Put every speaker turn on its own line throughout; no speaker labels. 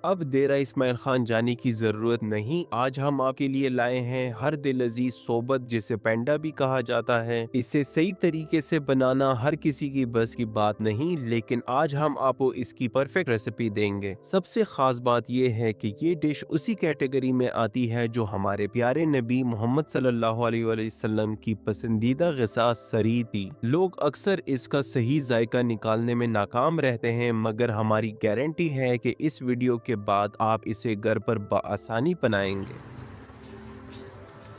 अब देरा इस्माइल खान जाने की जरूरत नहीं। आज हम आपके लिए लाए हैं हर दिल अजीज सोबत, जिसे पेंडा भी कहा जाता है। इसे सही तरीके से बनाना हर किसी की बस की बात नहीं, लेकिन आज हम आपको इसकी परफेक्ट रेसिपी देंगे। सबसे खास बात यह है कि ये डिश उसी कैटेगरी में आती है जो हमारे प्यारे नबी मोहम्मद सल्लल्लाहु अलैहि वसल्लम की पसंदीदा ग़िज़ा सरी थी। लोग अक्सर इसका सही जायका निकालने में नाकाम रहते हैं, मगर हमारी गारंटी है कि इस वीडियो के बाद आप इसे घर पर बआसानी बनाएंगे।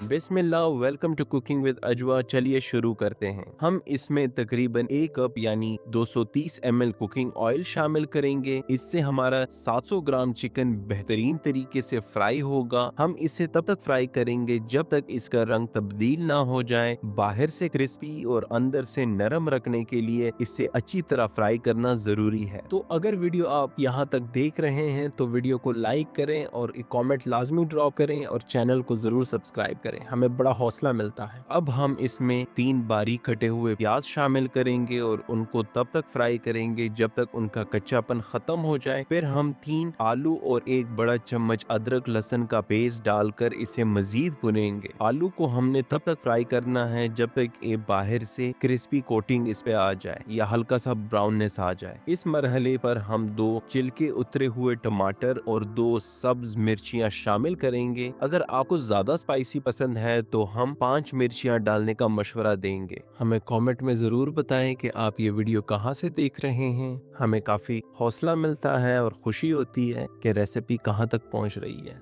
बिस्मिल्लाह, वेलकम टू कुकिंग विद अजवा। चलिए शुरू करते हैं। हम इसमें तकरीबन 1 कप यानी 230 ml कुकिंग ऑयल शामिल करेंगे। इससे हमारा 700 ग्राम चिकन बेहतरीन तरीके से फ्राई होगा। हम इसे तब तक फ्राई करेंगे जब तक इसका रंग तब्दील ना हो जाए। बाहर से क्रिस्पी और अंदर से नरम रखने के लिए इसे अच्छी तरह फ्राई करना जरूरी है। तो अगर वीडियो आप यहाँ तक देख रहे हैं तो वीडियो को लाइक करें और एक कॉमेंट लाजमी ड्रॉप करें और चैनल को जरूर सब्सक्राइब करें, हमें बड़ा हौसला मिलता है। अब हम इसमें 3 बारीक कटे हुए प्याज शामिल करेंगे और उनको तब तक फ्राई करेंगे जब तक उनका कच्चापन खत्म हो जाए। फिर हम 3 आलू और 1 बड़ा चम्मच अदरक लहसुन का पेस्ट डालकर इसे मजीद भुनेंगे। आलू को हमने तब तक फ्राई करना है जब तक ये बाहर से क्रिस्पी कोटिंग इस पे आ जाए या हल्का सा ब्राउननेस आ जाए। इस मरहले पर हम 2 छिलके उतरे हुए टमाटर और 2 सब्ज मिर्चियां शामिल करेंगे। अगर आपको ज्यादा स्पाइसी पसंद है तो हम 5 मिर्चियां डालने का मशवरा देंगे। हमें कमेंट में जरूर बताएं कि आप ये वीडियो कहां से देख रहे हैं। हमें काफी हौसला मिलता है और खुशी होती है कि रेसिपी कहां तक पहुंच रही है।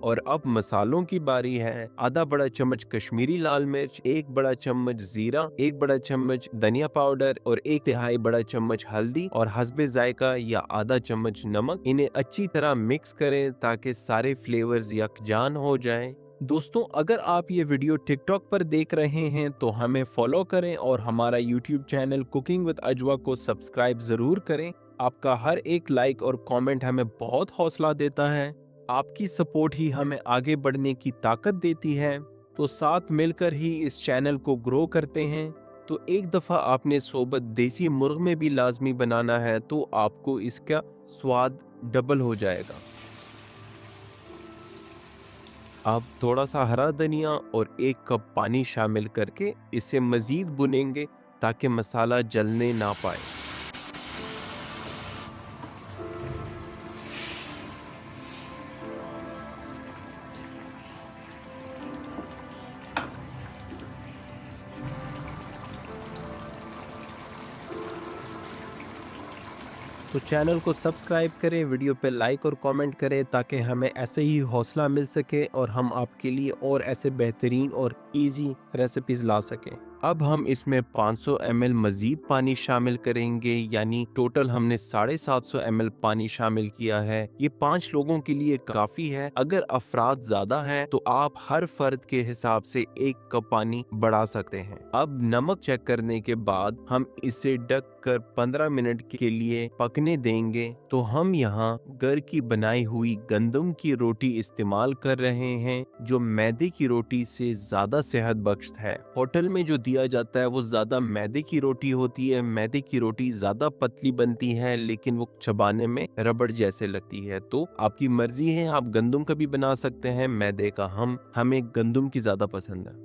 और अब मसालों की बारी है। आधा बड़ा चम्मच कश्मीरी लाल मिर्च, 1 बड़ा चम्मच जीरा, 1 बड़ा चम्मच धनिया पाउडर और 1/3 बड़ा चम्मच हल्दी और हस्बे जायका या आधा चम्मच नमक। इन्हें अच्छी तरह मिक्स करें ताकि सारे फ्लेवर्स यकजान हो जाएं। दोस्तों, अगर आप ये वीडियो टिकटॉक पर देख रहे हैं तो हमें फॉलो करें और हमारा यूट्यूब चैनल कुकिंग विद अजवा को सब्सक्राइब जरूर करें। आपका हर एक लाइक और कमेंट हमें बहुत हौसला देता है। आपकी सपोर्ट ही हमें आगे बढ़ने की ताकत देती है। तो साथ मिलकर ही इस चैनल को ग्रो करते हैं। तो एक दफ़ा आपने सोबत देसी मुर्ग में भी लाजमी बनाना है तो आपको इसका स्वाद डबल हो जाएगा। आप थोड़ा सा हरा धनिया और 1 कप पानी शामिल करके इसे मजीद भुनेंगे ताकि मसाला जलने ना पाए। तो चैनल को सब्सक्राइब करें, वीडियो पे लाइक और कमेंट करें ताकि हमें ऐसे ही हौसला मिल सके और हम आपके लिए और ऐसे बेहतरीन और इजी रेसिपीज ला सकें। अब हम इसमें 500 ml मजीद पानी शामिल करेंगे, यानी टोटल हमने 750 ml पानी शामिल किया है। ये 5 लोगों के लिए काफी है। अगर अफराद ज्यादा हैं तो आप हर फर्द के हिसाब से 1 कप पानी बढ़ा सकते हैं। अब नमक चेक करने के बाद हम इसे ढक कर 15 मिनट के लिए पकने देंगे। तो हम यहाँ घर की बनाई हुई गंदम की रोटी इस्तेमाल कर रहे हैं जो मैदे की रोटी से ज्यादा सेहत बख्श है। होटल में जो दिया जाता है वो ज्यादा मैदे की रोटी होती है। मैदे की रोटी ज्यादा पतली बनती है लेकिन वो चबाने में रबड़ जैसे लगती है। तो आपकी मर्जी है, आप गंदम का भी बना सकते हैं, मैदे का। हमें गंदम की ज्यादा पसंद है।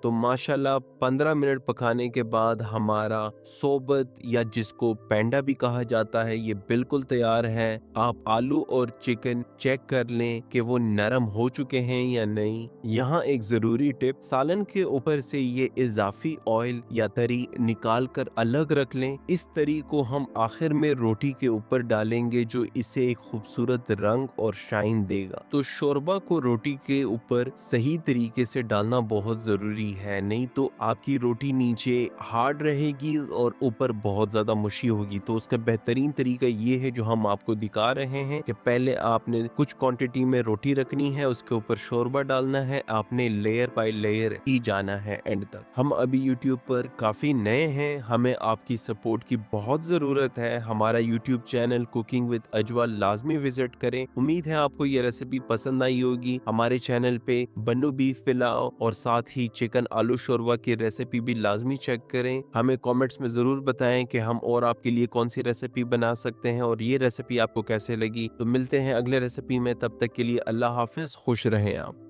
तो माशाल्लाह 15 मिनट पकाने के बाद हमारा सोबत या जिसको पेंडा भी कहा जाता है ये बिल्कुल तैयार है। आप आलू और चिकन चेक कर लें कि वो नरम हो चुके हैं या नहीं। यहाँ एक जरूरी टिप, सालन के ऊपर से ये इजाफी ऑयल या तरी निकाल कर अलग रख लें। इस तरी को हम आखिर में रोटी के ऊपर डालेंगे जो इसे एक खूबसूरत रंग और शाइन देगा। तो शोरबा को रोटी के ऊपर सही तरीके से डालना बहुत जरूरी है, नहीं तो आपकी रोटी नीचे हार्ड रहेगी और ऊपर बहुत ज्यादा मुशी होगी। तो उसका बेहतरीन तरीका ये है जो हम आपको दिखा रहे हैं कि पहले आपने कुछ क्वांटिटी में रोटी रखनी है, उसके ऊपर शोरबा डालना है, आपने लेयर बाय लेयर ही जाना है एंड तक। हम अभी यूट्यूब पर काफी नए हैं, हमें आपकी सपोर्ट की बहुत जरूरत है। हमारा यूट्यूब चैनल कुकिंग विद अजवा लाजमी विजिट करें। उम्मीद है आपको ये रेसिपी पसंद आई होगी। हमारे चैनल पे बन्नू बीफ पुलाव और साथ ही चिकन चिकन आलू शोरवा की रेसिपी भी लाजमी चेक करें। हमें कमेंट्स में ज़रूर बताएं कि हम और आपके लिए कौन सी रेसिपी बना सकते हैं और ये रेसिपी आपको कैसे लगी। तो मिलते हैं अगले रेसिपी में, तब तक के लिए अल्लाह हाफिज़, खुश रहें आप।